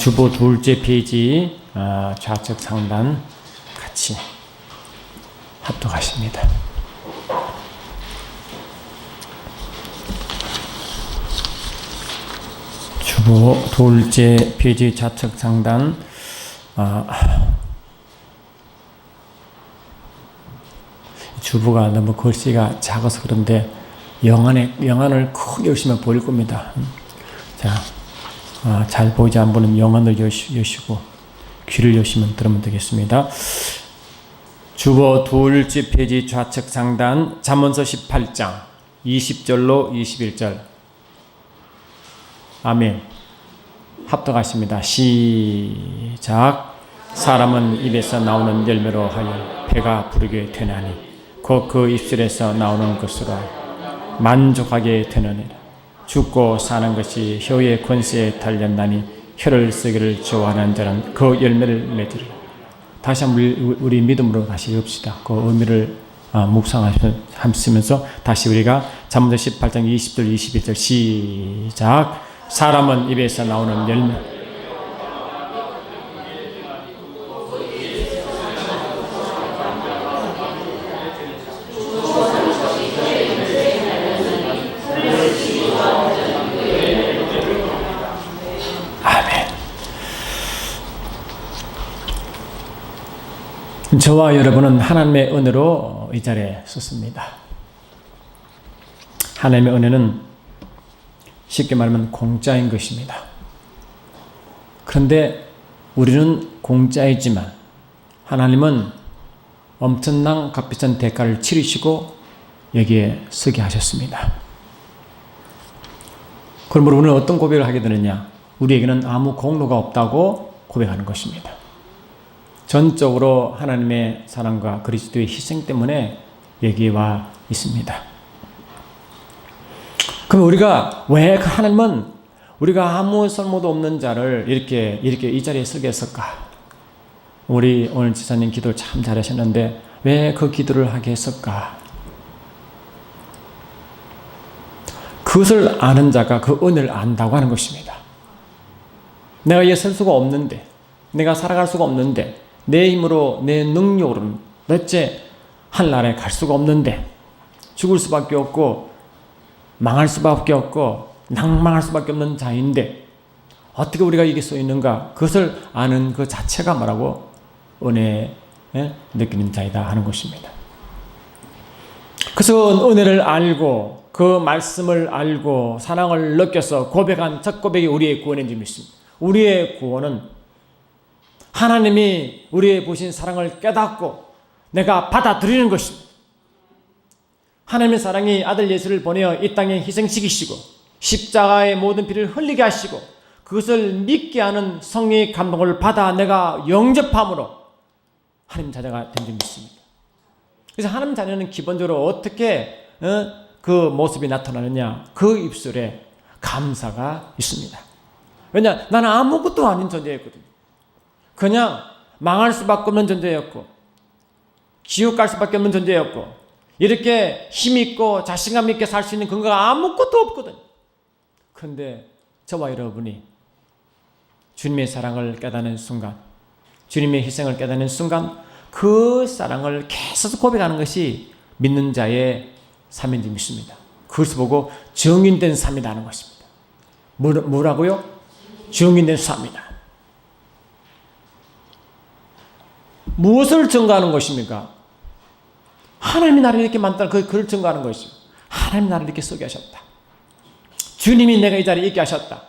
주보 둘째 페이지 좌측 상단 같이 합독하십니다. 주보 둘째 페이지 좌측 상단 주보가 너무 글씨가 작아서 그런데 영안을 크게 열시면 보일 겁니다. 자, 잘 보이지 않는 분은 영안을 여시고 귀를 여시면 들으면 되겠습니다. 주보 둘째 페이지 좌측 상단 잠언서 18장 20절로 21절. 아멘. 합독하십니다. 시작. 사람은 입에서 나오는 열매로 하여 배가 부르게 되나니 곧 그 입술에서 나오는 것으로 만족하게 되느니라. 죽고 사는 것이 혀의 권세에 달렸나니 혀를 쓰기를 좋아하는 자는 그 열매를 맺으리라. 다시 한번 우리 믿음으로 다시 읽읍시다. 그 의미를 묵상하시면서 다시 우리가 잠언서 18장 20절 21절 시작. 사람은 입에서 나오는 열매. 저와 여러분은 하나님의 은혜로 이 자리에 섰습니다. 하나님의 은혜는 쉽게 말하면 공짜인 것입니다. 그런데 우리는 공짜이지만 하나님은 엄청난 값비싼 대가를 치르시고 여기에 서게 하셨습니다. 그러므로 우리는 어떤 고백을 하게 되느냐? 우리에게는 아무 공로가 없다고 고백하는 것입니다. 전적으로 하나님의 사랑과 그리스도의 희생 때문에 여기에 와 있습니다. 그럼 우리가 왜 하나님은 우리가 아무 설모도 없는 자를 이렇게 이 자리에 서게 했을까? 우리 오늘 지사님 기도를 참 잘하셨는데 왜 그 기도를 하게 했을까? 그것을 아는 자가 그 은혜를 안다고 하는 것입니다. 내가 이에 설 수가 없는데, 내가 살아갈 수가 없는데, 내 힘으로 내 능력으로는 도대체 하늘나라에 갈 수가 없는데 죽을 수밖에 없고 망할 수밖에 없고 낭망할 수밖에 없는 자인데 어떻게 우리가 이길 수 있는가? 그것을 아는 그 자체가 뭐라고? 은혜에 느끼는 자이다 하는 것입니다. 그래서 은혜를 알고 그 말씀을 알고 사랑을 느껴서 고백한 첫 고백이 우리의 구원인 줄 믿습니다. 우리의 구원은 하나님이 우리의 보신 사랑을 깨닫고 내가 받아들이는 것입니다. 하나님의 사랑이 아들 예수를 보내어 이 땅에 희생시키시고 십자가의 모든 피를 흘리게 하시고 그것을 믿게 하는 성령의 감동을 받아 내가 영접함으로 하나님 자녀가 된 줄 믿습니다. 그래서 하나님 자녀는 기본적으로 어떻게 그 모습이 나타나느냐? 그 입술에 감사가 있습니다. 왜냐? 나는 아무것도 아닌 존재였거든요. 그냥 망할 수밖에 없는 존재였고 지옥 갈 수밖에 없는 존재였고 이렇게 힘있고 자신감 있게 살 수 있는 근거가 아무것도 없거든요. 그런데 저와 여러분이 주님의 사랑을 깨닫는 순간, 주님의 희생을 깨닫는 순간 그 사랑을 계속 고백하는 것이 믿는 자의 삶인 줄 믿습니다. 그것을 보고 증인된 삶이다 하는 것입니다. 뭐라고요? 증인된 삶이다. 무엇을 증거하는 것입니까? 하나님이 나를 이렇게 만들어 그를 증거하는 것이죠. 하나님이 나를 이렇게 쓰게 하셨다. 주님이 내가 이 자리에 있게 하셨다.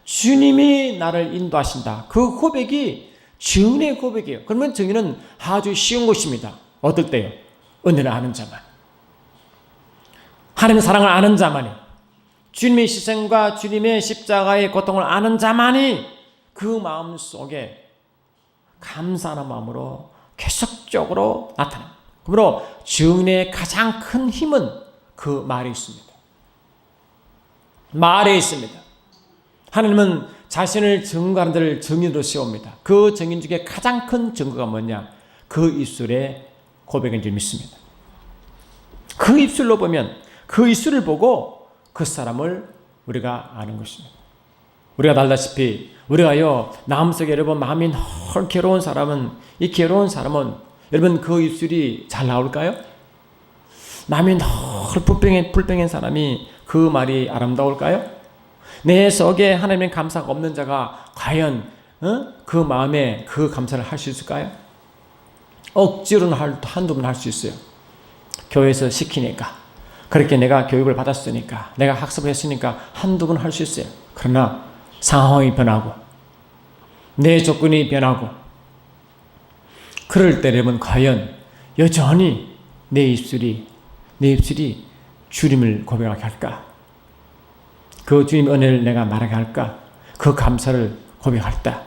주님이 나를 인도하신다. 그 고백이 증인의 고백이에요. 그러면 증인은 아주 쉬운 것입니다. 어떨 때요? 은혜를 아는 자만. 하나님의 사랑을 아는 자만이, 주님의 희생과 주님의 십자가의 고통을 아는 자만이 그 마음 속에 감사하는 마음으로 계속적으로 나타납니다. 그러므로 증인의 가장 큰 힘은 그 말에 있습니다. 말에 있습니다. 하나님은 자신을 증거하는 자를 증인으로 세웁니다. 그 증인 중에 가장 큰 증거가 뭐냐? 그 입술의 고백인 줄 믿습니다. 그 입술로 보면 그 입술을 보고 그 사람을 우리가 아는 것입니다. 우리가 알다시피 우리가요 마음속에 여러분 마음이 널 괴로운 사람은 이 괴로운 사람은 여러분 그 입술이 잘 나올까요? 마음이 늘 불평한 사람이 그 말이 아름다울까요? 내 속에 하나님의 감사가 없는 자가 과연 그 마음에 그 감사를 할 수 있을까요? 억지로는 한두 번 할 수 있어요. 교회에서 시키니까, 그렇게 내가 교육을 받았으니까, 내가 학습을 했으니까 한두 번 할 수 있어요. 그러나 상황이 변하고 내 조건이 변하고 그럴 때 여러분 과연 여전히 내 입술이 주님을 고백하게 할까? 그 주님의 은혜를 내가 말하게 할까? 그 감사를 고백할까?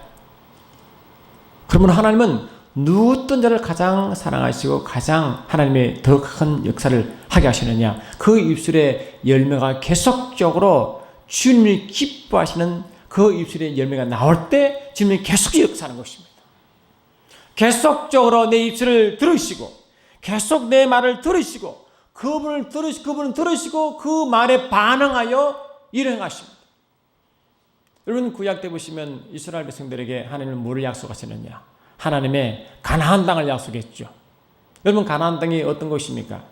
그러면 하나님은 누웠던 자를 가장 사랑하시고 가장 하나님의 더 큰 역사를 하게 하시느냐? 그 입술의 열매가 계속적으로 주님을 기뻐하시는 그 입술의 열매가 나올 때 주님이 계속 역사하는 것입니다. 계속적으로 내 입술을 들으시고 계속 내 말을 들으시고 그분을 들으시고 그 말에 반응하여 일을 행하십니다. 여러분 구약 때 보시면 이스라엘 백성들에게 하나님은 뭐를 약속하시느냐? 하나님의 가나안 땅을 약속했죠. 여러분 가나안 땅이 어떤 것입니까?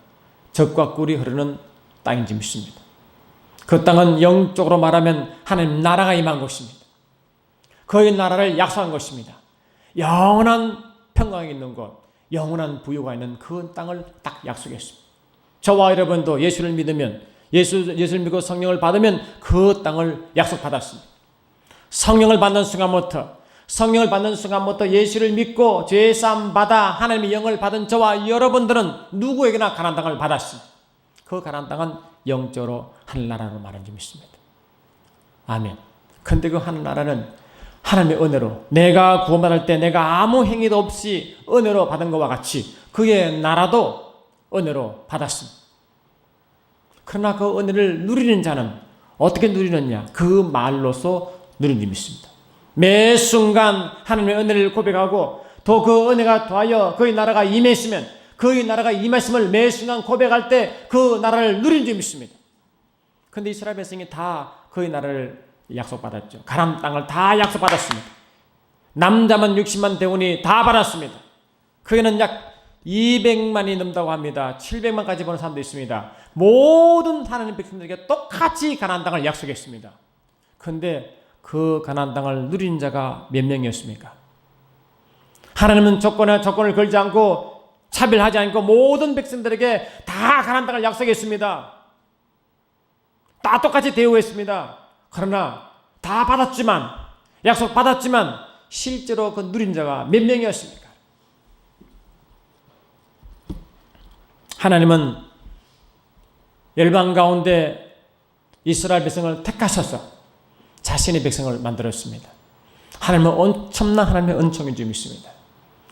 젖과 꿀이 흐르는 땅인지 믿습니다. 그 땅은 영적으로 말하면 하나님 나라가 임한 것입니다. 그의 나라를 약속한 것입니다. 영원한 평강이 있는 곳, 영원한 부유가 있는 그 땅을 딱 약속했습니다. 저와 여러분도 예수를 믿으면 예수를 믿고 성령을 받으면 그 땅을 약속받았습니다. 성령을 받는 순간부터 예수를 믿고 죄사함 받아 하나님의 영을 받은 저와 여러분들은 누구에게나 가나안 땅을 받았습니다. 그 가나안 땅은 영적으로 하늘나라로 말하는지 믿습니다. 아멘. 근데 그 하늘나라는 하나님의 은혜로 내가 구원받을 때 내가 아무 행위도 없이 은혜로 받은 것과 같이 그의 나라도 은혜로 받았습니다. 그러나 그 은혜를 누리는 자는 어떻게 누리느냐? 그 말로서 누리는 믿습니다. 매 순간 하나님의 은혜를 고백하고 또 그 은혜가 더하여 그의 나라가 임했으면 그의 나라가 임했음을 매 순간 고백할 때 그 나라를 누리는 줄 믿습니다. 그런데 이스라엘 백성이 다 그의 나라를 약속받았죠. 가나안 땅을 다 약속받았습니다. 남자만 60만 대원이 다 받았습니다. 그에는 약 200만이 넘다고 합니다. 700만까지 보는 사람도 있습니다. 모든 하나님 백성들에게 똑같이 가나안 땅을 약속했습니다. 그런데 그 가나안 땅을 누린 자가 몇 명이었습니까? 하나님은 조건을 걸지 않고 차별하지 않고 모든 백성들에게 다 가나안 땅을 약속했습니다. 다 똑같이 대우했습니다. 그러나 다 받았지만 약속 받았지만 실제로 그 누린 자가 몇 명이었습니까? 하나님은 열방 가운데 이스라엘 백성을 택하셔서 자신의 백성을 만들었습니다. 하나님은 엄청난 하나님의 은총인 줄 믿습니다.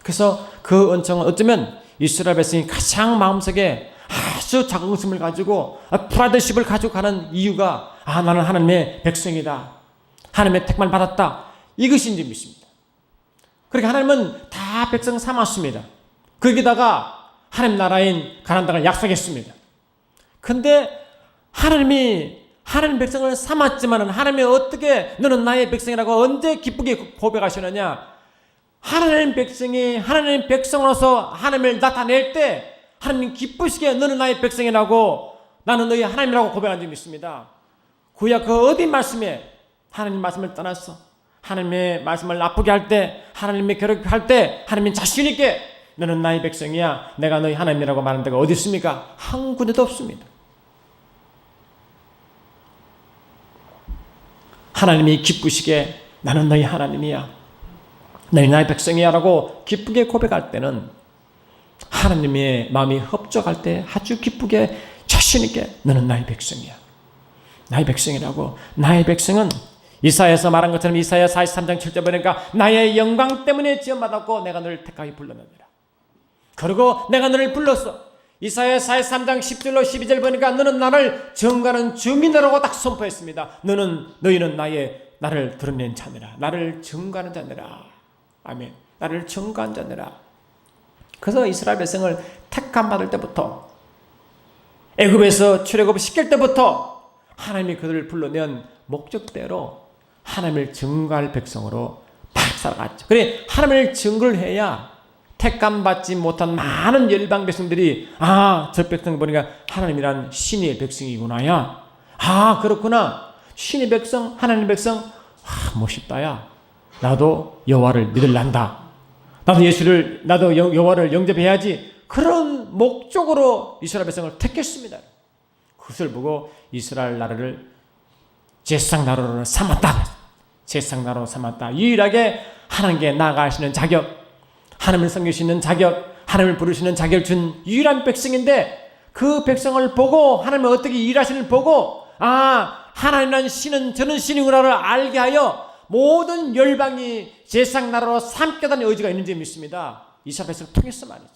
그래서 그 은총은 어쩌면 이스라엘 백성이 가장 마음속에 아주 자긍심을 가지고 프라이드십을 가지고 가는 이유가 나는 하나님의 백성이다. 하나님의 택만 받았다. 이것인 줄 믿습니다. 그렇게 하나님은 다 백성 삼았습니다. 거기다가 하나님 나라인 가나안 땅을 약속했습니다. 근데 하나님 백성을 삼았지만은 하나님이 어떻게 너는 나의 백성이라고 언제 기쁘게 고백하시느냐? 하나님 백성이 하나님 백성으로서 하나님을 나타낼 때 하나님 기쁘시게 너는 나의 백성이라고 나는 너희 하나님이라고 고백한 적이 있습니다. 구약 그 어디 말씀에 하나님 말씀을 떠나서 하나님의 말씀을 나쁘게 할 때 하나님의 괴롭게 때 하나님이 자신 있게 너는 나의 백성이야 내가 너희 하나님이라고 말하는 데가 어디 있습니까? 한 군데도 없습니다. 하나님이 기쁘시게 나는 너희 하나님이야 너희 나의 백성이야 라고 기쁘게 고백할 때는 하나님의 마음이 흡족할 때 아주 기쁘게 자신있게 너는 나의 백성이야 나의 백성이라고. 나의 백성은 이사야에서 말한 것처럼 이사야 43장 7절 보니까 나의 영광 때문에 지원받았고 내가 너를 택하게 불렀느니라. 그리고 내가 너를 불렀어. 이사야 43장 10절로 12절 보니까 너는 나를 정가는 주민이라고 딱 선포했습니다. 너희는 나를 드러낸 자니라. 나를 정가하는 자니라. 아멘. 나를 정가한 자니라. 그래서 이스라엘 백성을 택함 받을 때부터 애굽에서 출애굽 시킬 때부터 하나님이 그들을 불러낸 목적대로 하나님을 증거할 백성으로 막 살아갔죠. 그래 하나님을 증거를 해야 택감 받지 못한 많은 열방 백성들이 저 백성 보니까 하나님이란 신의 백성이구나야. 그렇구나. 신의 백성, 하나님 백성, 멋있다야. 나도 여호와를 믿을란다. 나도 여호와를 영접해야지. 그런 목적으로 이스라엘 백성을 택했습니다. 그것을 보고 이스라엘 나라를 제사장 나라로 삼았다. 제사장 나라로 삼았다. 유일하게 하나님께 나아가시는 자격, 하나님을 섬기시는 자격, 하나님을 부르시는 자격을 준 유일한 백성인데 그 백성을 보고 하나님이 어떻게 일하시는 보고 하나님이란 신은 저는 신이구나를 알게 하여 모든 열방이 제사장 나라로 삼겠다는 의지가 있는지 믿습니다. 이스라엘 백성을 통해서 말이죠.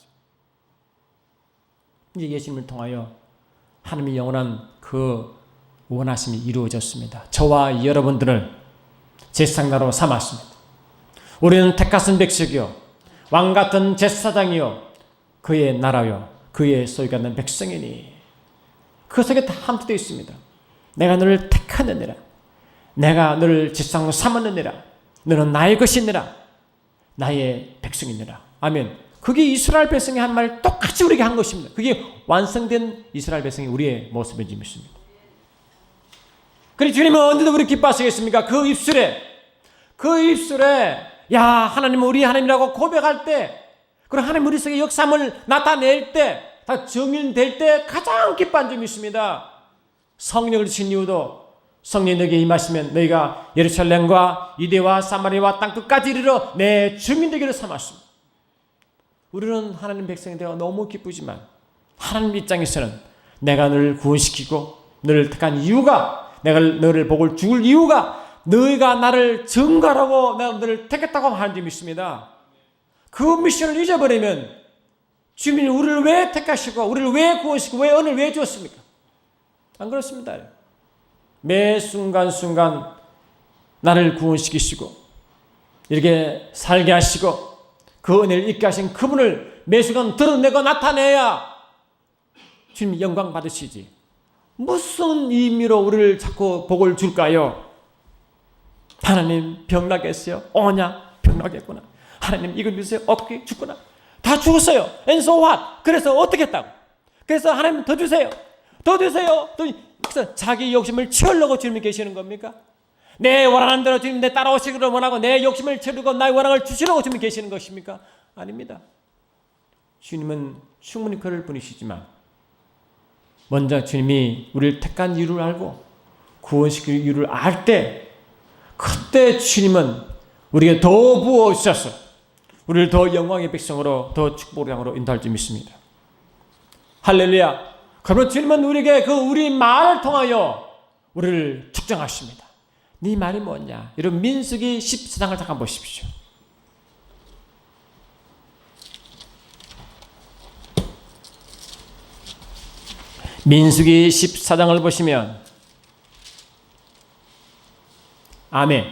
이제 예수님을 통하여 하나님의 영원한 그 원하심이 이루어졌습니다. 저와 여러분들을 제사장 나라로 삼았습니다. 우리는 택하신 백성이요 왕같은 제사장이요 그의 나라요 그의 소유가 있는 백성이니 그 속에 다 함께되어 있습니다. 내가 너를 택하느니라. 내가 너를 제사장으로 삼았느니라. 너는 나의 것이니라. 나의 백성이니라. 아멘. 그게 이스라엘 백성이 한 말 똑같이 우리에게 한 것입니다. 그게 완성된 이스라엘 백성이 우리의 모습인지 믿습니다. 그리고 주님은 언제도 우리 기뻐하시겠습니까? 그 입술에 하나님은 우리 하나님이라고 고백할 때 그리고 하나님 우리 속에 역사함을 나타낼 때 다 증인될 때 가장 기뻐한 점이 있습니다. 성령을 주신 이유도 성령이 너에게 임하시면 너희가 예루살렘과 유대와 사마리아와 땅 끝까지 이르러 내 증인 되기를 삼았습니다. 우리는 하나님 백성이 되어 너무 기쁘지만 하나님 입장에서는 내가 너를 구원시키고 너를 택한 이유가 내가 너를 복을 줄 이유가 너희가 나를 증거하라고 내가 너를 택했다고 하는 점이 있습니다. 그 미션을 잊어버리면 주님이 우리를 왜 택하시고 우리를 왜 구원시키고 왜恩을 왜 주었습니까? 안 그렇습니다. 매 순간순간 나를 구원시키시고 이렇게 살게 하시고 그 은혜를 있게 하신 그분을 매 순간 드러내고 나타내야 주님 영광 받으시지. 무슨 의미로 우리를 자꾸 복을 줄까요? 하나님 병나겠어요? 병나겠구나. 하나님 이걸 주세요. 어떻게 죽구나. 다 죽었어요. And so what? 그래서 어떻게 했다고? 그래서 하나님 더 주세요. 더 주세요. 그래서 자기 욕심을 채우려고 주님이 계시는 겁니까? 내 원하는 대로 주님 내 따라오시기를 원하고 내 욕심을 채우고 나의 원함을 주시려고 주님이 계시는 것입니까? 아닙니다. 주님은 충분히 그럴 분이시지만 먼저 주님이 우리를 택한 이유를 알고 구원시킬 이유를 알 때 그때 주님은 우리에게 더 부어주셔서 우리를 더 영광의 백성으로 더 축복의 양으로 인도할 줄 믿습니다. 할렐루야. 그러면 주님은 우리에게 우리 말을 통하여 우리를 측정하십니다. 네 말이 뭐냐? 이런 민수기 14장을 잠깐 보십시오. 민수기 14장을 보시면 아멘.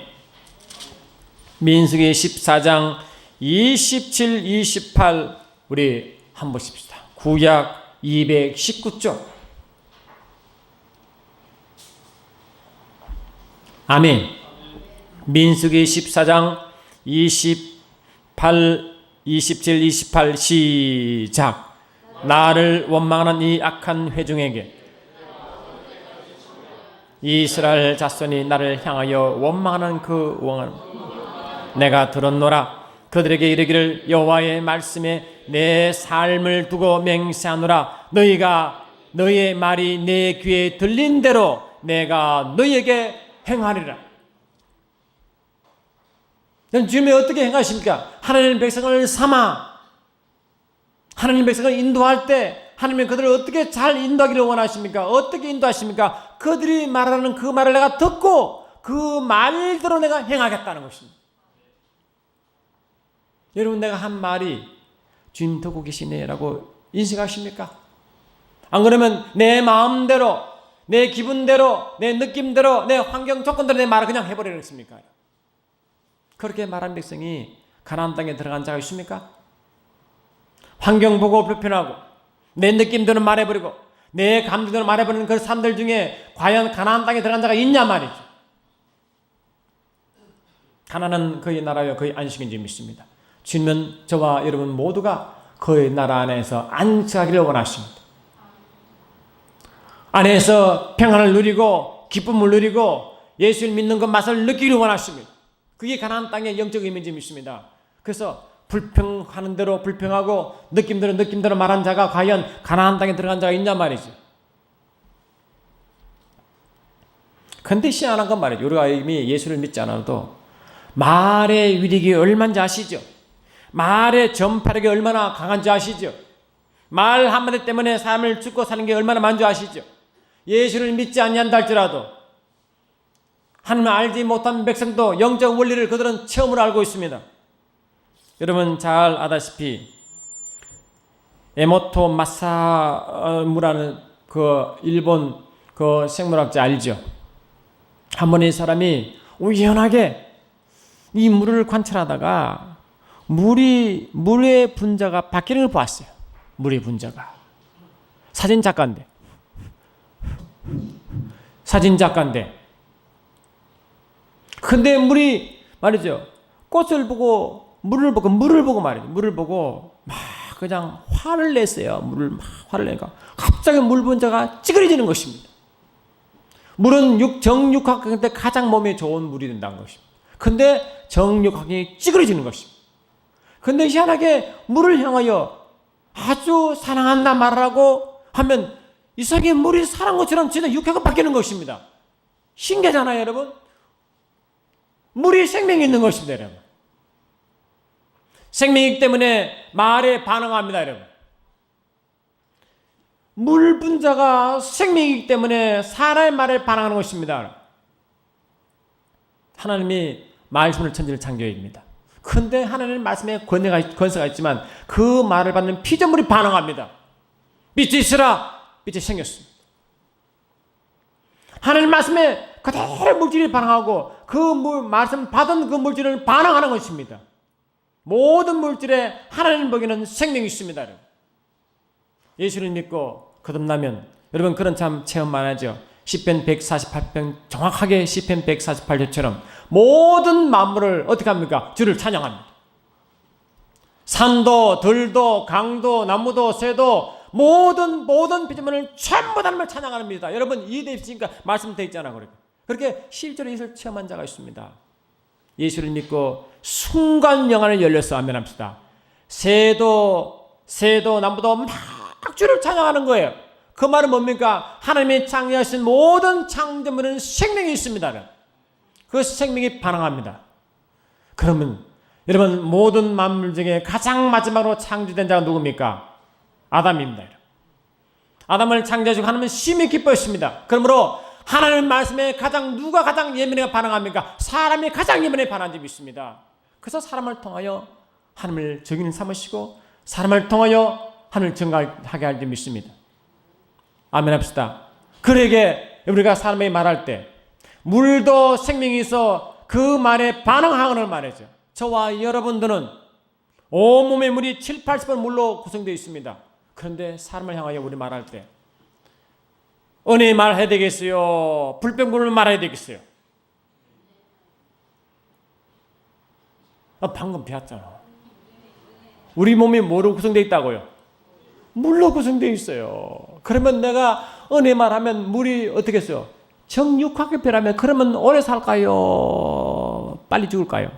민수기 14장 27, 28 우리 한번 보십시다. 구약 219쪽. 아멘. 민수기 14장 28, 27, 28 시작. 나를 원망하는 이 악한 회중에게 이스라엘 자손이 나를 향하여 원망하는 그 원을 내가 들었노라. 그들에게 이르기를 여호와의 말씀에 내 삶을 두고 맹세하노라. 너희가 너희의 말이 내 귀에 들린 대로 내가 너희에게 행하리라. 주님이 어떻게 행하십니까? 하나님 백성을 삼아 하나님 백성을 인도할 때 하나님이 그들을 어떻게 잘 인도하기를 원하십니까? 어떻게 인도하십니까? 그들이 말하는 그 말을 내가 듣고 그 말대로 내가 행하겠다는 것입니다. 여러분 내가 한 말이 주님 듣고 계시네 라고 인식하십니까? 안 그러면 내 마음대로 내 기분대로 내 느낌대로 내 환경 조건대로 내 말을 그냥 해버리겠습니까? 그렇게 말한 백성이 가나안 땅에 들어간 자가 있습니까? 환경 보고 불편하고 내 느낌대로 말해버리고 내 감정대로 말해버리는 그 사람들 중에 과연 가나안 땅에 들어간 자가 있냐 말이죠. 가나안은 그의 나라요 그의 안식인 줄 믿습니다. 주님은 저와 여러분 모두가 그의 나라 안에서 안식하기를 원하십니다. 안에서 평안을 누리고 기쁨을 누리고 예수를 믿는 것 맛을 느끼기를 원하십니다. 그게 가나안 땅의 영적 의미인지 믿습니다. 그래서 불평하는 대로 불평하고 느낌대로 말한 자가 과연 가나안 땅에 들어간 자가 있냐 말이죠. 근데 희한한 건 말이죠. 우리가 이미 예수를 믿지 않아도 말의 위력이 얼마인지 아시죠? 말의 전파력이 얼마나 강한지 아시죠? 말 한마디 때문에 삶을 죽고 사는 게 얼마나 많은 줄 아시죠? 예수를 믿지 않는다 할지라도 하나님을 알지 못한 백성도 영적 원리를 그들은 처음으로 알고 있습니다. 여러분 잘 아다시피 에모토 마사무라는 그 일본 그 생물학자 알죠? 한 번 이 사람이 우연하게 이 물을 관찰하다가 물의 분자가 바뀌는 걸 봤어요. 물의 분자가. 사진작가인데. 근데 물이 말이죠. 꽃을 보고 물을 보고 말이죠. 물을 보고 막 그냥 화를 냈어요. 화를 내니까 갑자기 물 분자가 찌그러지는 것입니다. 물은 정육학때 가장 몸에 좋은 물이 된다는 것입니다. 근데 정육학이 찌그러지는 것입니다. 근데 희한하게 물을 향하여 아주 사랑한다 말하고 하면 이상하게 물이 사랑한 것처럼 진짜 육학이 바뀌는 것입니다. 신기하잖아요, 여러분. 물이 생명이 있는 것입니다, 여러분. 생명이기 때문에 말에 반응합니다, 여러분. 물 분자가 생명이기 때문에 사람의 말에 반응하는 것입니다. 하나님이 말씀을 천지를 창조해입니다. 그런데 하나님의 말씀에 권세가 있지만 그 말을 받는 피조물이 반응합니다. 빛이 있으라, 빛이 생겼습니다. 하나님 말씀에 그대로 물질이 반응하고 그 말씀 받은 그 물질을 반응하는 것입니다. 모든 물질에 하나님 보기에는 생명이 있습니다. 예수를 믿고 거듭나면 여러분 그런 참 체험 많아죠. 시편 148편 정확하게 시편 148절처럼 모든 만물을 어떻게 합니까? 주를 찬양합니다. 산도 들도 강도 나무도 새도 모든 피조물을 전부 다 찬양합니다. 여러분 이해되어 있으니까 말씀되어 있잖아. 그렇게 실제로 이것을 체험한 자가 있습니다. 예수를 믿고 순간 영안을 열려서 아멘합시다. 새도 나무도 막 주를 찬양하는 거예요. 그 말은 뭡니까? 하나님이 창조하신 모든 창조물은 생명이 있습니다. 그 생명이 반응합니다. 그러면 여러분 모든 만물 중에 가장 마지막으로 창조된 자가 누굽니까? 아담입니다. 아담을 창조하시고 하나님은 심히 기뻐했습니다. 그러므로 하나님의 말씀에 누가 가장 예민하게 반응합니까? 사람이 가장 예민하게 반응한 적이 있습니다. 그래서 사람을 통하여 하나님을 증인 삼으시고 사람을 통하여 하나님을 증거하게 할 줄 믿습니다. 아멘 합시다. 그러게 우리가 사람에게 말할 때 물도 생명이 있어 그 말에 반응하는 말이죠. 저와 여러분들은 온몸의 물이 70~80% 물로 구성되어 있습니다. 그런데 사람을 향하여 우리 말할 때 은혜의 말 해야 되겠어요? 불평불을 말해야 되겠어요? 방금 배웠잖아. 우리 몸이 뭐로 구성되어 있다고요? 물로 구성되어 있어요. 그러면 내가 은혜 말하면 물이 어떻게 했어요? 정육화교표라면 그러면 오래 살까요? 빨리 죽을까요?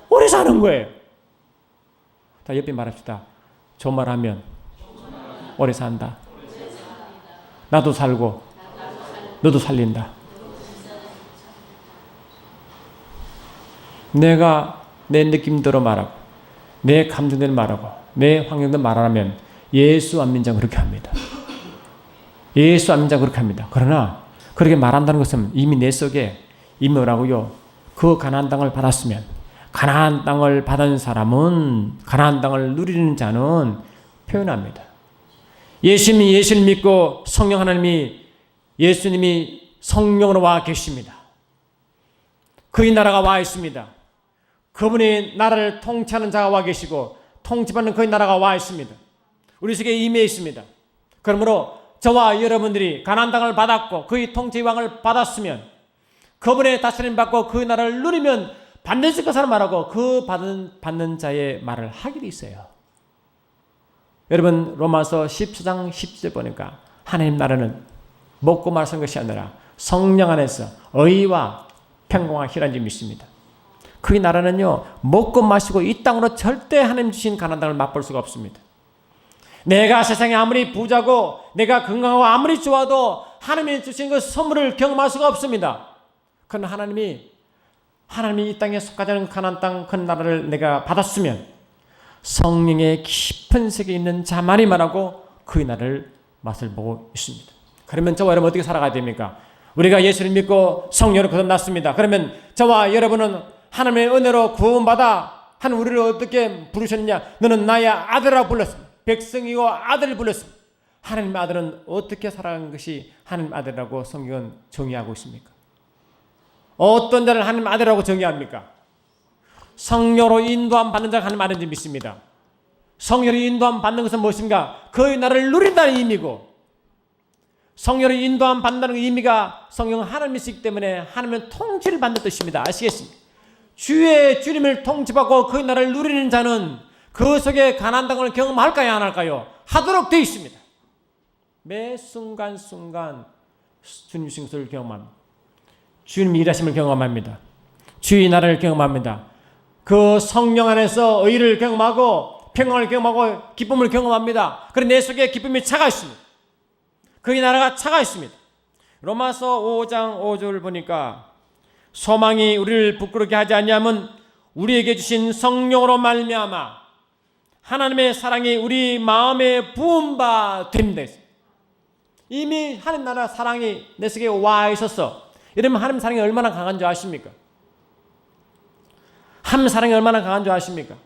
오래 사는 거예요. 자, 옆에 말합시다. 좋은 말 하면 오래 산다. 나도 살고 너도 살린다. 내가 내 느낌대로 말하고 내 감정대로 말하고 내 환경대로 말하면 예수 안 믿는 자는 그렇게 합니다. 예수 안 믿는 자는 그렇게 합니다. 그러나 그렇게 말한다는 것은 이미 내 속에 이미 뭐라고요? 그 가나안 땅을 받았으면 가나안 땅을 받은 사람은 가나안 땅을 누리는 자는 표현합니다. 예수를 믿고 성령 하나님이 예수님이 성령으로 와 계십니다. 그의 나라가 와 있습니다. 그분이 나라를 통치하는 자가 와 계시고 통치받는 그의 나라가 와 있습니다. 우리 속에 임해 있습니다. 그러므로 저와 여러분들이 가나안 땅을 받았고 그의 통치의 왕을 받았으면 그분의 다스림 받고 그의 나라를 누리면 반드시 그 사람 말하고 그 받는 자의 말을 하기도 있어요. 여러분 로마서 14장 10절 보니까 하나님 나라는 먹고 마시는 것이 아니라 성령 안에서 의와 평강과 희락인 줄 믿습니다. 그 나라는요 먹고 마시고 이 땅으로 절대 하나님 주신 가나안 땅을 맛볼 수가 없습니다. 내가 세상에 아무리 부자고 내가 건강하고 아무리 좋아도 하나님이 주신 그 선물을 경험할 수가 없습니다. 그러나 하나님이 이 땅에 속하지 않은 가나안 땅 그 나라를 내가 받았으면 성령의 깊은 세계에 있는 자만이 말하고 그 나라를 맛을 보고 있습니다. 그러면 저와 여러분 어떻게 살아가야 됩니까? 우리가 예수를 믿고 성령으로 거듭났습니다. 그러면 저와 여러분은 하나님의 은혜로 구원받아 한 우리를 어떻게 부르셨느냐? 너는 나의 아들이라고 불렀습니다. 백성이고 아들을 불렀습니다. 하나님의 아들은 어떻게 살아가는 것이 하나님의 아들이라고 성경은 정의하고 있습니까? 어떤 자를 하나님의 아들이라고 정의합니까? 성령으로 인도함 받는 자가 하나님의 아들인지 믿습니다. 성령으로 인도함 받는 것은 무엇인가? 그의 나라를 누린다는 의미고 성령으로 인도함 받는다는 의미가 성령은 하나님이시기 때문에 하나님은 통치를 받는 뜻입니다. 아시겠습니까? 주님을 통치받고 그의 나라를 누리는 자는 그 속에 가나안 땅을 경험할까요? 안 할까요? 하도록 되어 있습니다. 매 순간순간 주님 주신 것을 경험합니다. 주님 일하심을 경험합니다. 주의 나라를 경험합니다. 그 성령 안에서 의를 경험하고 평강을 경험하고 기쁨을 경험합니다. 그런데 내 속에 기쁨이 차가 있습니다. 그의 나라가 차가 있습니다. 로마서 5장 5절을 보니까 소망이 우리를 부끄럽게 하지 않냐면 우리에게 주신 성령으로 말미암아 하나님의 사랑이 우리 마음에 부은 바 됩니다. 이미 하나님 나라 사랑이 내 속에 와 있었어. 이러면 하나님 사랑이 얼마나 강한 줄 아십니까? 하나님 사랑이 얼마나 강한 줄 아십니까?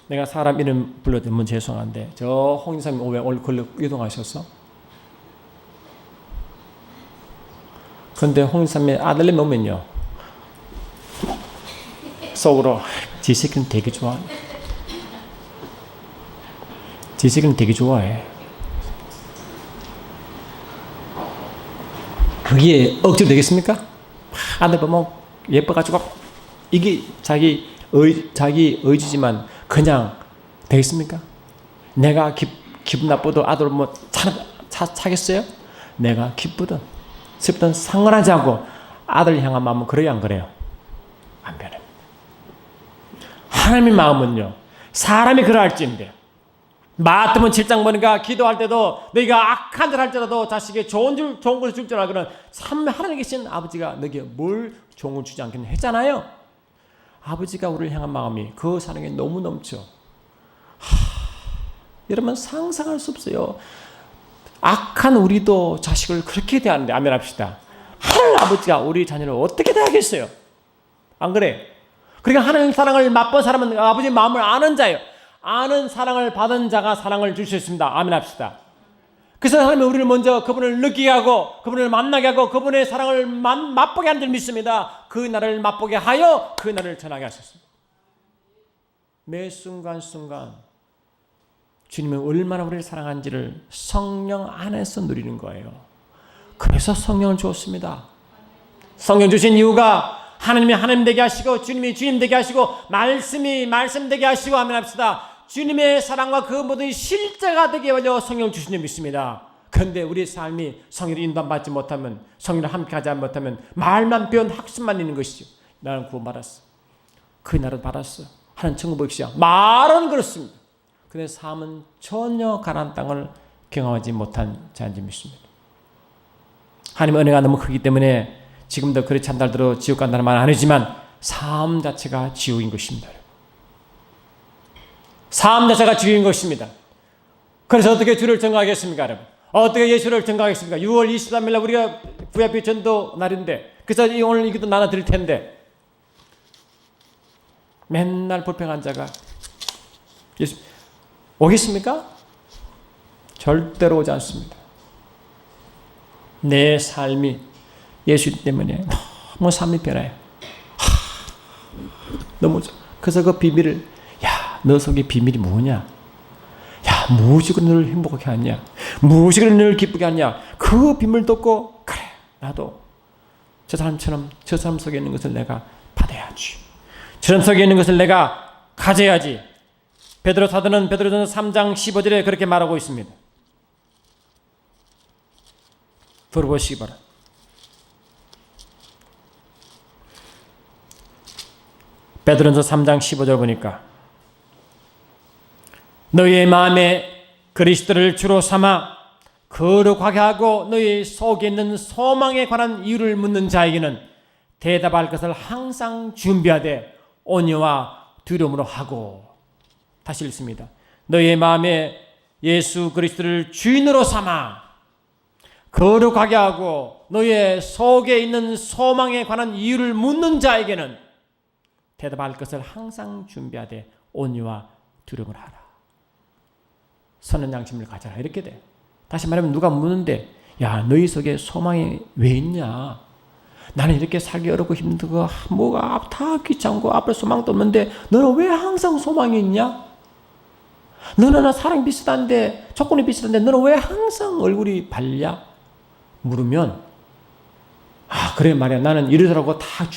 내가 사람 이름 불러드리면 죄송한데 저 홍인삼이 왜 오늘 걸로 이동하셨어? 그런데 홍인삼의 아들님 오면요 속으로 지식은 되게 좋아해. 지식은 되게 좋아해. 그게 억지로 되겠습니까? 아들 보면 예뻐가지고 이게 자기 의지지만 그냥 되겠습니까? 내가 기분 나쁘도 아들 뭐 차겠어요? 내가 기쁘든 슬프든 상관하지 않고 아들 향한 마음은 그래요 안 그래요? 안 변해. 하나님의 마음은요 사람이 그러할지인데 마태복음 7장 보니까 기도할 때도 너희가 악한 일 할지라도 자식에게 좋은 것을 줄 줄 알고는 참 하나님 계신 아버지가 너에게 뭘 좋은 걸 주지 않겠냐 했잖아요. 아버지가 우리를 향한 마음이 그 사랑에 너무 넘쳐. 여러분 상상할 수 없어요. 악한 우리도 자식을 그렇게 대하는데 아멘 합시다. 하나님 아버지가 우리 자녀를 어떻게 대하겠어요? 안 그래? 그러니까 하나님 사랑을 맛본 사람은 아버지의 마음을 아는 자예요. 아는 사랑을 받은 자가 사랑을 줄 수 있습니다. 아멘 합시다. 그래서 하나님은 우리를 먼저 그분을 느끼게 하고 그분을 만나게 하고 그분의 사랑을 맛보게 하는 줄 믿습니다. 그 나라를 맛보게 하여 그 나라를 전하게 하셨습니다. 매 순간순간 주님은 얼마나 우리를 사랑한지를 성령 안에서 누리는 거예요. 그래서 성령을 주었습니다. 성령 주신 이유가 하나님이 하나님 되게 하시고 주님이 주님 되게 하시고 말씀이 말씀 되게 하시고 아멘 합시다. 주님의 사랑과 그 모든 실제가 되게 하려 성령을 주신 줄 믿습니다. 그런데 우리 삶이 성령을 인도받지 못하면 성령을 함께 하지 못하면 말만 배운 학습만 있는 것이죠. 나는 구원받았어. 그 나라를 받았어. 하나님 천국 복이시야. 말은 그렇습니다. 그런데 삶은 전혀 가나안 땅을 경험하지 못한 자인지 믿습니다. 하나님의 은혜가 너무 크기 때문에 지금도 그렇지 한달대로 지옥 간다는 말은 아니지만 삶 자체가 지옥인 것입니다. 삶 자체가 지옥인 것입니다. 그래서 어떻게 주를 증거하겠습니까, 여러분? 어떻게 예수를 증거하겠습니까? 6월 23일 날 우리가 VIP 전도 날인데 그래서 오늘 이것도 나눠드릴 텐데 맨날 불평한 자가 예수 오겠습니까? 절대로 오지 않습니다. 내 삶이 예수 때문에 너무 삶이 변해요. 너무 그래서 그 비밀을 너 속에 비밀이 뭐냐? 무엇이 너를 행복하게 하냐? 무엇이 너를 기쁘게 하냐? 그 비밀 듣고 그래 나도 저 사람처럼 저 사람 속에 있는 것을 내가 받아야지. 저 사람 속에 있는 것을 내가 가져야지. 베드로 사도는 베드로전서 3장 15절에 그렇게 말하고 있습니다. 들어보시기 바랍니다. 베드로전서 3장 15절 보니까 너희의 마음에 그리스도를 주로 삼아 거룩하게 하고 너희 속에 있는 소망에 관한 이유를 묻는 자에게는 대답할 것을 항상 준비하되 온유와 두려움으로 하고. 다시 읽습니다. 너희의 마음에 예수 그리스도를 주인으로 삼아 거룩하게 하고 너희의 속에 있는 소망에 관한 이유를 묻는 자에게는 대답할 것을 항상 준비하되 온유와 두려움을 하라. 선한 양심을 가져라. 이렇게 돼. 다시 말하면 누가 묻는데 야 너희 속에 소망이 왜 있냐? 나는 이렇게 살기 어렵고 힘들고 뭐가 다 귀찮고 앞에 소망도 없는데 너는 왜 항상 소망이 있냐? 너는 사랑이 비슷한데 조건이 비슷한데 너는 왜 항상 얼굴이 밝냐? 물으면 그래 말이야 나는 이러더라고 다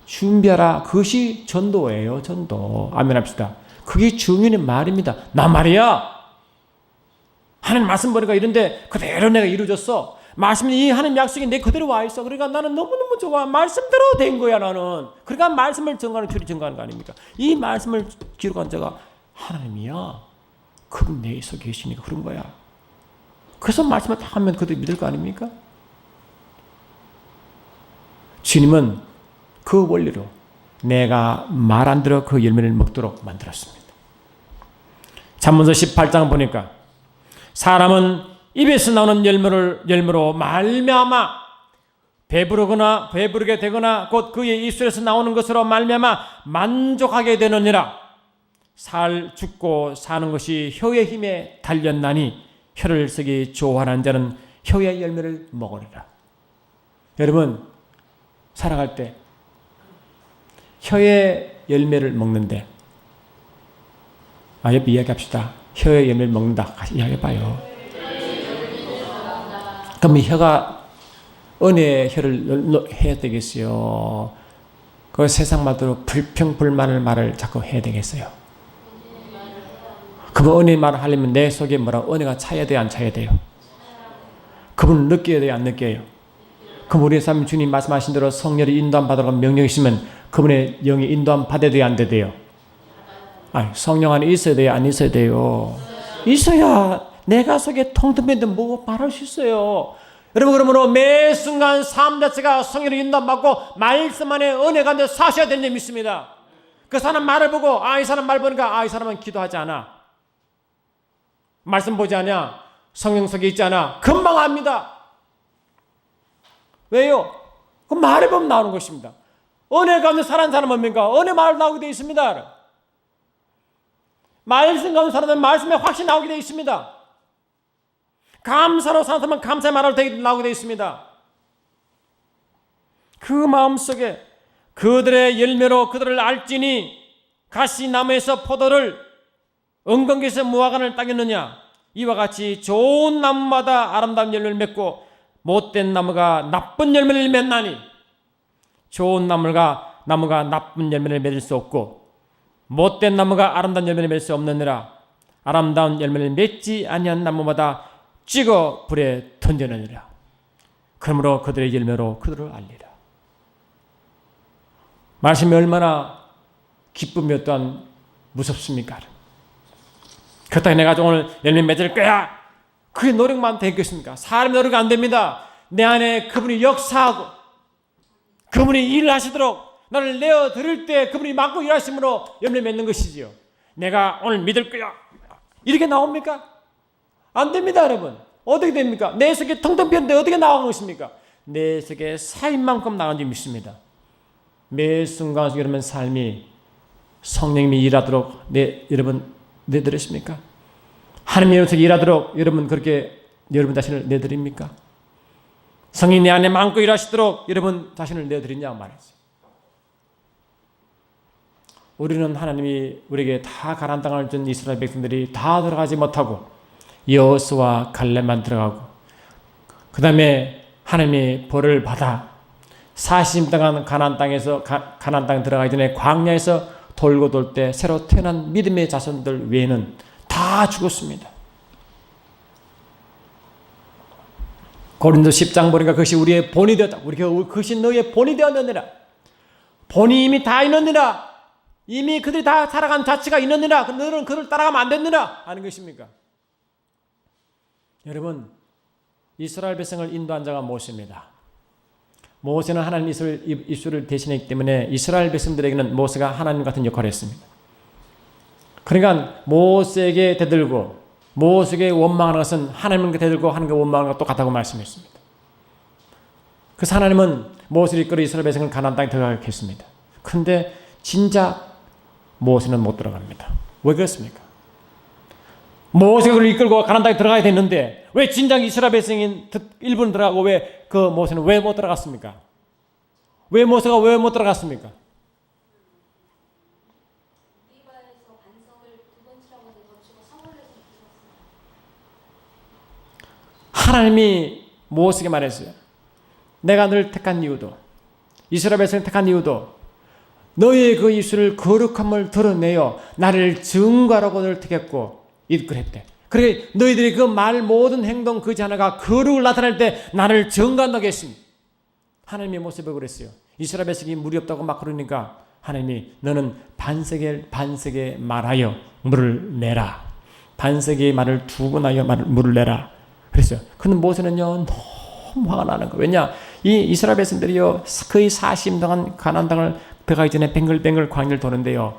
준비하라. 그것이 전도예요. 전도. 아멘 합시다. 그게 중요한 말입니다. 나 말이야 하나님 말씀 보니까 이런데 그대로 내가 이루어졌어. 말씀이 이 하나님 약속이 내 그대로 와 있어. 그러니까 나는 너무너무 좋아. 말씀대로 된 거야 나는. 그러니까 말씀을 증거하는 줄이 증거하는 거 아닙니까? 이 말씀을 기록한 자가 하나님이야. 그분 내 속에 계시니까 그런 거야. 그래서 말씀을 다 하면 그들 믿을 거 아닙니까? 주님은 그 원리로 내가 말 안 들어 그 열매를 먹도록 만들었습니다. 잠언서 18장 보니까 사람은 입에서 나오는 열매로 말미암아 배부르게 되거나 곧 그의 입술에서 나오는 것으로 말미암아 만족하게 되느니라. 죽고 사는 것이 혀의 힘에 달렸나니 혀를 쓰기 좋아하는 자는 혀의 열매를 먹으리라. 여러분 살아갈 때 혀의 열매를 먹는데 옆에 이야기합시다. 혀의 열매를 먹는다. 같이 이야기해봐요. 그럼 혀가 은혜의 혀를 해야 되겠어요? 그 세상 말대로 불평불만을 말을 자꾸 해야 되겠어요? 그분 은혜의 말을 하려면 내 속에 은혜가 차야 돼요? 안 차야 돼요? 그분을 느껴야 돼요? 안 느껴요? 그럼 우리 삶 주님 말씀하신 대로 성령이 인도함 받으라고 명령이시면 그분의 영이 인도함 받아야 돼요? 안 돼요? 성령 안에 있어야 돼요? 안 있어야 돼요? 있어야 내가 속에 통통빈데 뭐 말할 수 있어요. 여러분 그러므로 매 순간 삶 자체가 성령의 인도함 받고 말씀 안에 은혜 가운데 사셔야 되는 줄 믿습니다. 그 사람 말을 보고 이 사람 말 보니까 이 사람은 기도하지 않아. 말씀 보지 않냐? 성령 속에 있지 않아? 금방 압니다. 왜요? 그 말해 보면 나오는 것입니다. 은혜 가운데 살아는 사람은 뭡니까? 은혜 말 나오게 되어 있습니다. 말씀 가운데 사는 사람은 말씀에 확실히 나오게 되어 있습니다. 감사로 사는 사람은 감사의 말을 나오게 되어 있습니다. 그 마음속에 그들의 열매로 그들을 알지니 가시나무에서 포도를 은근기에서 무화과를 따겠느냐. 이와 같이 좋은 나무마다 아름다운 열매를 맺고 못된 나무가 나쁜 열매를 맺나니 좋은 나무가 나쁜 열매를 맺을 수 없고 못된 나무가 아름다운 열매를 맺을 수 없느니라. 아름다운 열매를 맺지 아니한 나무마다 찍어 불에 던져내니라. 그러므로 그들의 열매로 그들을 알리라. 말씀이 얼마나 기쁨이 또한 무섭습니까? 그렇다고 내가 오늘 열매 맺을 거야. 그게 노력만 되겠습니까? 사람의 노력이 안 됩니다. 내 안에 그분이 역사하고 그분이 일을 하시도록 나를 내어 드릴 때 그분이 막고 일하심으로 열매 맺는 것이지요. 내가 오늘 믿을 거야. 이렇게 나옵니까? 안 됩니다, 여러분. 어떻게 됩니까? 내 속에 텅텅 비었는데 어떻게 나온 것입니까? 내 속에 쌓인 만큼 나온 줄 믿습니다. 매 순간 여러분 삶이 성령님이 일하도록 여러분 내드리십니까? 하나님이 여러분 속에 일하도록 여러분 그렇게 여러분 자신을 내드립니까? 성령이 내 안에 많고 일하시도록 여러분 자신을 내드리냐고 말했어요. 우리는 하나님이 우리에게 다 가나안 땅을 준 이스라엘 백성들이 다 들어가지 못하고 여호수아와 갈렙만 들어가고 그 다음에 하나님의 벌을 받아 40년 동안 가나안 땅에 들어가기 전에 광야에서 돌고 돌 때 새로 태어난 믿음의 자손들 외에는 다 죽었습니다. 고린도 10장 보니까 그것이 우리의 본이 되었다. 그것이 너희의 본이 되었느니라. 본이 이미 다 있느니라. 이미 그들이 다 살아간 자치가 있느니라. 너는 그를 따라가면 안 됐느냐 하는 것입니까? 여러분, 이스라엘 백성을 인도한 자가 모세입니다. 모세는 하나님 입술을 대신했기 때문에 이스라엘 백성들에게는 모세가 하나님 같은 역할을 했습니다. 그러니까 모세에게 대들고 모세에게 원망하는 것은 하나님께 대들고 하는 게 원망하는 것과 똑같다고 말씀했습니다. 그래서 하나님은 모세를 이끌어 이스라엘 백성을 가나안 땅에 들어가게 했습니다. 그런데 진짜 모세는 못 들어갑니다. 왜 그렇습니까? 모세가 그를 이끌고 가나안 땅에 들어가야 되는데 왜 진작 이스라엘 백성이 일부는 들어가고 왜 그 모세는 왜 못 들어갔습니까? 왜 모세가 왜 못 들어갔습니까? 하나님이 모세에게 말했어요. 내가 너를 택한 이유도 이스라엘 백성을 택한 이유도 너희의 그 입술을 거룩함을 드러내어 나를 증거하라고 너를 택했고 이끌었대. 그래 너희들이 그 말 모든 행동 그지 하나가 거룩을 나타낼 때 나를 증거한다고 했습니다. 하나님이 모세에게 그랬어요. 이스라엘 백성이 물이 없다고 막 그러니까 하나님이 너는 반세게 말하여 물을 내라. 반세기의 말을 두고 나여 물을 내라. 그랬어요. 근데 모세는요 너무 화가 나는 거예요. 왜냐 이 이스라엘 백성들이요 거의 40년 동안 가나안 땅을 들어가기 전에 뱅글뱅글 광야를 도는데요.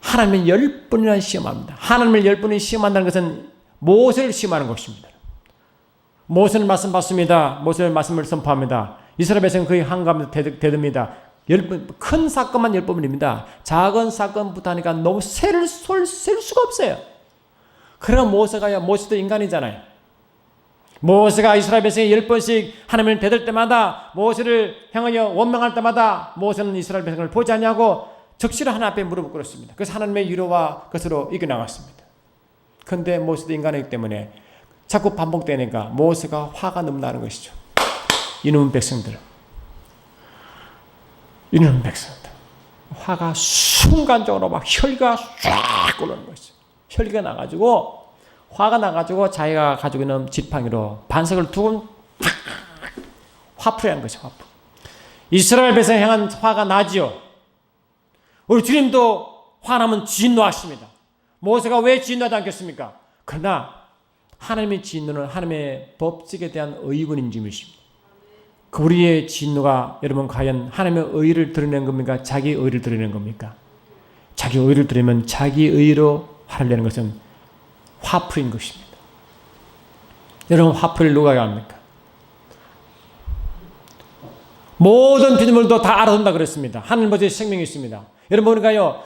하나님을 10번이나 시험합니다. 하나님을 10번이나 시험한다는 것은 모세를 시험하는 것입니다. 모세는 말씀 받습니다. 모세는 말씀을 선포합니다. 이스라엘 백성은 거의 한가운데 대듭니다. 큰 사건만 10번입니다. 작은 사건부터 하니까 너무 셀 수가 없어요. 그러나 모세도 인간이잖아요. 모세가 이스라엘 백성이 10번씩 하나님을 대들 때마다 모세를 향하여 원망할 때마다 모세는 이스라엘 백성을 보지 않냐고 적시로 하나님 앞에 무릎을 꿇었습니다. 그래서 하나님의 위로와 것으로 이겨나갔습니다. 그런데 모세도 인간이기 때문에 자꾸 반복되니까 모세가 화가 너무 나는 것이죠. 이놈 백성들 화가 순간적으로 막 혈기가 쫙 오르는 것이죠. 혈기가 나가지고 화가 나가지고 자기가 가지고 있는 지팡이로 반석을 두고 화풀이 하는 것이죠. 화풀. 이스라엘 백성에 향한 화가 나지요. 우리 주님도 화나면 진노하십니다. 모세가 왜 진노하지 않겠습니까? 그러나 하나님의 진노는 하나님의 법칙에 대한 의군인 점이십니다. 그 우리의 진노가 여러분 과연 하나님의 의를 드러내는 겁니까? 자기 의를 드러내는 겁니까? 자기 의를 드러내면 자기 의로 화를 내는 것은 화풀인 것입니다. 여러분 화풀이를 누가 합니까? 모든 피조물도 다 알아듣는다 그랬습니다. 하늘 버지에 생명이 있습니다. 여러분 보니까요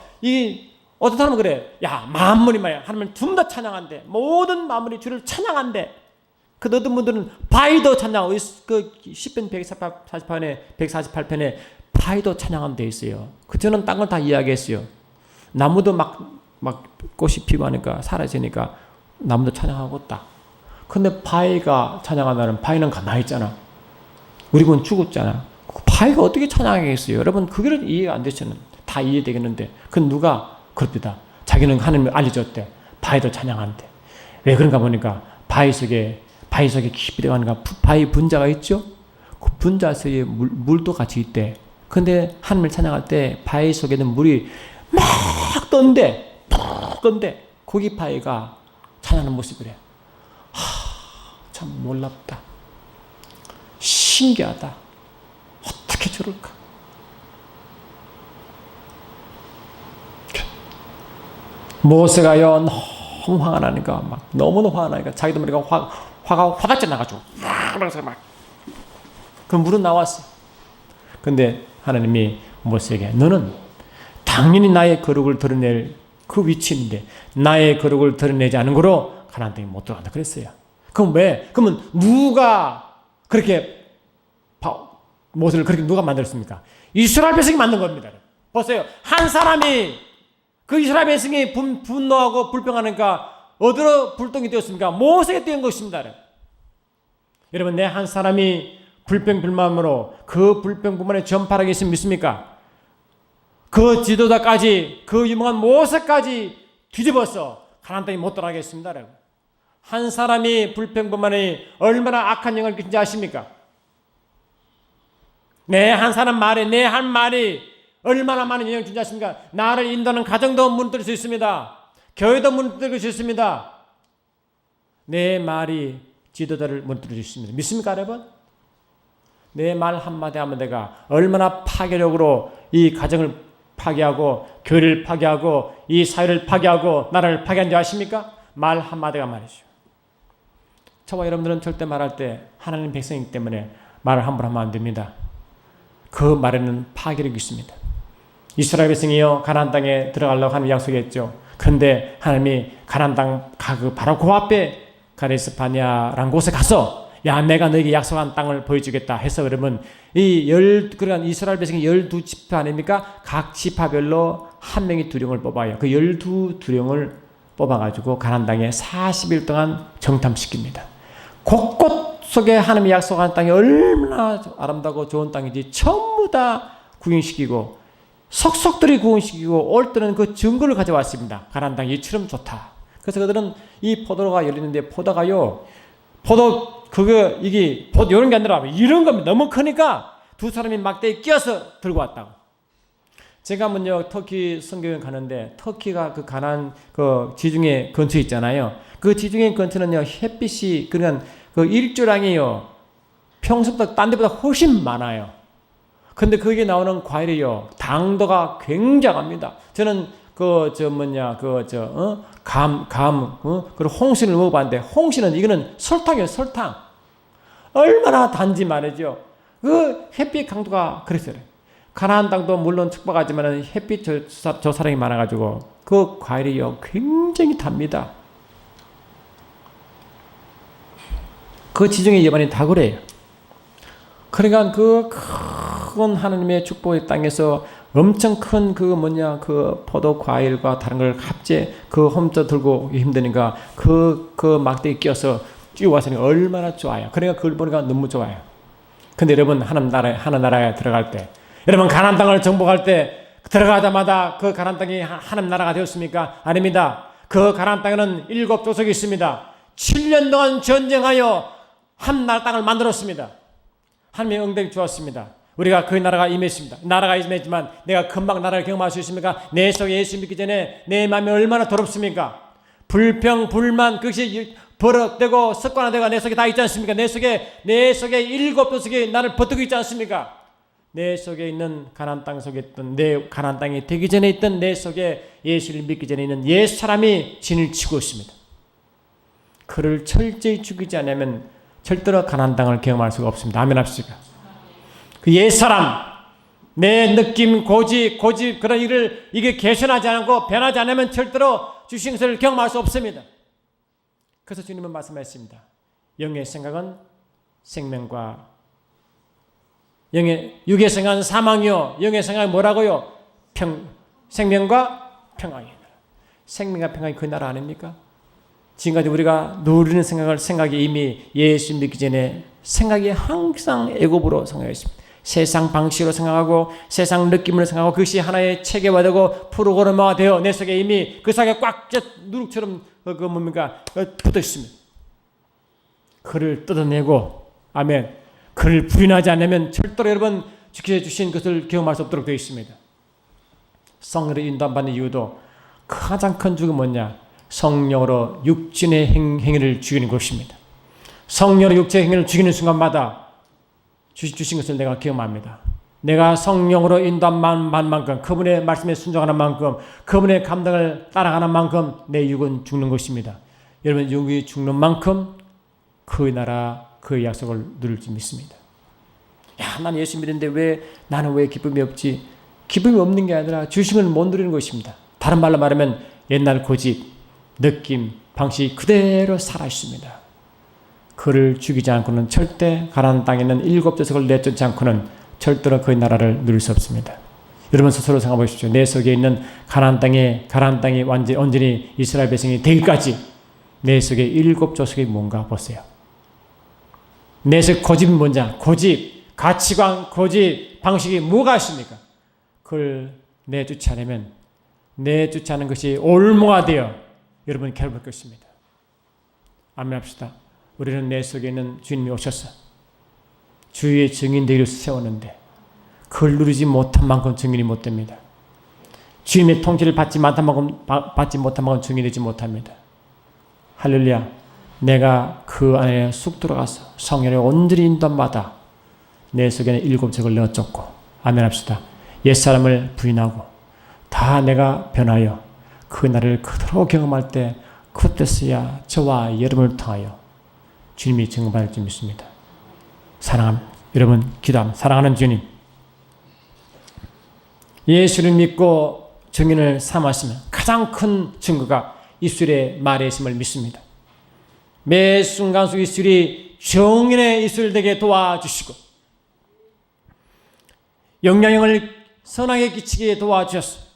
어떤 사람은 그래. 야 만물이 말이야 하나님을 좀 더 찬양한대. 모든 만물이 주를 찬양한대. 그 어떤 분들은 바위도 찬양하고 그 10편 148편에 바위도 찬양하면 돼 있어요. 그저는 딴 걸 다 이야기했어요. 나무도 막 꽃이 피고 하니까 사라지니까 나무도 찬양하고 있다. 근데 바위가 찬양한다는 바위는 가만히 있잖아. 우리 군 죽었잖아. 바위가 어떻게 찬양하겠어요? 여러분 그게 이해가 안 되시는 다 이해되겠는데 그건 누가 그럽니다. 자기는 하나님을 알려줬대. 바위도 찬양한대. 왜 그런가 보니까 바위 속에 깊이 들어가는가 바위 분자가 있죠. 그 분자 속에 물도 같이 있대. 근데 하나님을 찬양할 때 바위 속에는 물이 막 떤대. 거기 바위가 찬양하는 모습이래. 참 놀랍다. 신기하다. 어떻게 저럴까? 모세가요 너무 화가 나니까 막 너무너무 화가 나니까 자기도 모르게 화가 화답지 나가지고 막 그 물은 나왔어. 근데 하나님이 모세에게 너는 당연히 나의 거룩을 드러낼 그 위치인데 나의 거룩을 드러내지 않은 거로 가나안 땅에 못 들어간다 그랬어요. 그럼 왜? 그러면 누가 그렇게 모세를 그렇게 누가 만들었습니까? 이스라엘 백성이 만든 겁니다. 보세요. 한 사람이 그 이스라엘 백성이 분노하고 불평하니까 어디로 불똥이 되었습니까? 모세가 된 것입니다. 여러분 내 한 사람이 불평불만으로 그 불평불만의 전파라고 있으면 믿습니까? 그 지도자까지 그 유명한 모세까지 뒤집어서 가나안 땅에 못 들어가겠습니다. 한 사람이 불평불만이 얼마나 악한 영향을 끼친지 아십니까? 내 한 사람 말에 내 한 말이 얼마나 많은 영향을 준지 아십니까? 나를 인도하는 가정도 무너뜨릴 수 있습니다. 교회도 무너뜨릴 수 있습니다. 내 말이 지도자를 무너뜨릴 수 있습니다. 믿습니까, 여러분? 내 말 한마디 하면 내가 얼마나 파괴력으로 이 가정을 파괴하고 교회를 파괴하고 이 사회를 파괴하고 나라를 파괴한지 아십니까? 말 한마디가 말이죠. 저와 여러분들은 절대 말할 때 하나님 백성이기 때문에 말을 함부로 하면 안 됩니다. 그 말에는 파괴력이 있습니다. 이스라엘 백성이요 가나안 땅에 들어가려고 하는 약속했죠. 그런데 하나님이 가나안 땅 바로 그 앞에 가데스 바네아라는 곳에 가서 야 내가 너에게 약속한 땅을 보여주겠다 해서 그러면 그러니까 이스라엘 백성이 12지파 아닙니까? 각 지파별로 한 명이 두령을 뽑아요. 그 12두령을 뽑아가지고 가나안 땅에 40일 동안 정탐시킵니다. 곳곳 속에 하나님이 약속한 땅이 얼마나 아름다고 좋은 땅인지 전부 다 구경시키고 속속들이 구경시키고 올 때는 그 증거를 가져왔습니다. 가나안 땅이 이처럼 좋다. 그래서 그들은 이 포도가 열리는데 포도가요 이게 이런 게 아니라 이런 겁니다. 너무 크니까 두 사람이 막대에 끼어서 들고 왔다고. 제가 한번요 터키 선교행 가는데 터키가 그 가나안 그 지중해 근처에 있잖아요. 그 지중해 근처는요 햇빛이 그러니까 그 일조량이요 평소보다 딴 데보다 훨씬 많아요. 근데 거기에 나오는 과일이요 당도가 굉장합니다. 저는 그리고 홍신을 먹어봤는데 홍신은 이거는 설탕이에요. 설탕. 얼마나 단지 말이죠. 그 햇빛 강도가 그랬어요. 가나안 땅도 물론 축복하지만 햇빛 저사량이 많아가지고 그 과일이요 굉장히 답니다. 그 지중해 여반이 다 그래요. 그러니까 그 큰 하나님의 축복의 땅에서 엄청 큰 그 포도 과일과 다른 걸 합체 홈쪄 들고 힘드니까 그 막대기 끼어서 뛰어와서 얼마나 좋아요. 그러니까 그걸 보니까 너무 좋아요. 근데 여러분 하나님 나라에 들어갈 때 여러분 가나안 땅을 정복할 때 들어가자마자 그 가나안 땅이 하나님 나라가 되었습니까? 아닙니다. 그 가나안 땅에는 7족속이 있습니다. 7년 동안 전쟁하여 한 나라 땅을 만들었습니다. 하나님의 응답이 주었습니다. 우리가 그 나라가 임했습니다. 나라가 임했지만 내가 금방 나라를 경험할 수 있습니까? 내 속에 예수 믿기 전에 내 마음이 얼마나 더럽습니까? 불평, 불만 그것이 버릇되고 습관화되고 내 속에 다 있지 않습니까? 내 속에 7족속이 나를 버티고 있지 않습니까? 내 속에 있는 가나안 땅 속에 있던 내 가나안 땅이 되기 전에 있던 내 속에 예수를 믿기 전에 있는 옛 사람이 진을 치고 있습니다. 그를 철저히 죽이지 않으면 절대로 가나안 땅을 경험할 수가 없습니다. 아멘 합시다. 그 옛사람, 내 느낌, 고집 그런 일을 이게 개선하지 않고 변하지 않으면 절대로 주신 것을 경험할 수 없습니다. 그래서 주님은 말씀하셨습니다. 영의 생각은 생명과 육의 생각은 사망이요 영의 생각은 뭐라고요? 생명과 평안이다. 생명과 평안이 그 나라 아닙니까? 지금까지 우리가 누리는 생각이 이미 예수 믿기 전에 생각이 항상 애굽으로 생각했습니다. 세상 방식으로 생각하고 세상 느낌으로 생각하고 그것이 하나의 체계화되고 프로그램화가 되어 내 속에 이미 그 사각이 꽉 누룩처럼 붙어 있습니다. 그를 뜯어내고 아멘. 그를 부인하지 않으면 절대로 여러분 지켜주신 것을 경험할 수 없도록 되어 있습니다. 성령으로 인도받는 이유도 가장 큰 죽음은 뭐냐? 성령으로 육신의 행위를 죽이는 것입니다. 성령으로 육체의 행위를 죽이는 순간마다 주신 것을 내가 경험합니다. 내가 성령으로 인도한 만큼 그분의 말씀에 순종하는 만큼 그분의 감당을 따라가는 만큼 내 육은 죽는 것입니다. 여러분 육이 죽는 만큼 그 나라 그 약속을 누릴 줄 믿습니다. 야, 난 예수 믿는데 나는 왜 기쁨이 없지? 기쁨이 없는 게 아니라 주신 걸 못 누리는 것입니다. 다른 말로 말하면 옛날 고집, 느낌, 방식이 그대로 살아있습니다. 그를 죽이지 않고는 절대 가나안 땅에 있는 7족속을 내쫓지 않고는 절대로 그 나라를 누릴 수 없습니다. 여러분 스스로 생각해 보십시오. 내 속에 있는 가나안 땅이 온전히 이스라엘 백성이 되기까지 내 속에 7족속이 뭔가 보세요. 내적 고집이 뭔지, 고집, 가치관, 고집, 방식이 뭐가 있습니까? 그걸 내쫓아내면 내쫓아는 것이 올무가 되어 여러분 괴롭힐 것입니다. 아멘 합시다. 우리는 내 속에 있는 주님이 오셔서 주의 증인 되기를 세웠는데 그걸 누리지 못한 만큼 증인이 못 됩니다. 주님의 통치를 받지 못한 만큼 증인이 되지 못합니다. 할렐루야. 내가 그 안에 쑥 들어가서 성령의 온전히 인도받아 내 속에는 7적을 내어쫓고 아멘 합시다. 옛사람을 부인하고 다 내가 변하여 그 날을 그대로 경험할 때 그때서야 저와 여러분을 통하여 주님이 증거받을 줄 믿습니다. 여러분 기도합니다. 사랑하는 주님, 예수를 믿고 증인을 삼았으면 가장 큰 증거가 입술의 말에 있음을 믿습니다. 매 순간 속 입술이 정인의 입술 되게 도와주시고 영향력을 선하게 끼치게 도와주셔서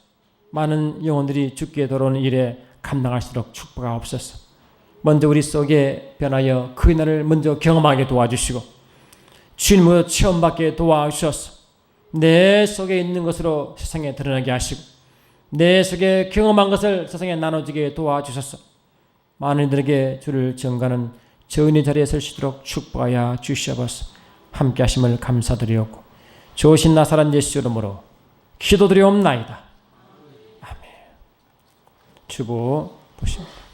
많은 영혼들이 죽게 돌아오는 일에 감당할수록 축복하옵소서. 먼저 우리 속에 변하여 그 날을 먼저 경험하게 도와주시고 주님으로 체험받게 도와주셔서 내 속에 있는 것으로 세상에 드러나게 하시고 내 속에 경험한 것을 세상에 나눠주게 도와주셔서 많은 이들에게 주를 전가하는 저인의 자리에 설 수 있도록 축복하여 주시옵소서. 함께 하심을 감사드리옵고 좋으신 나사렛 예수 이름으로 기도드리옵나이다. 아멘. 주보 보십니다.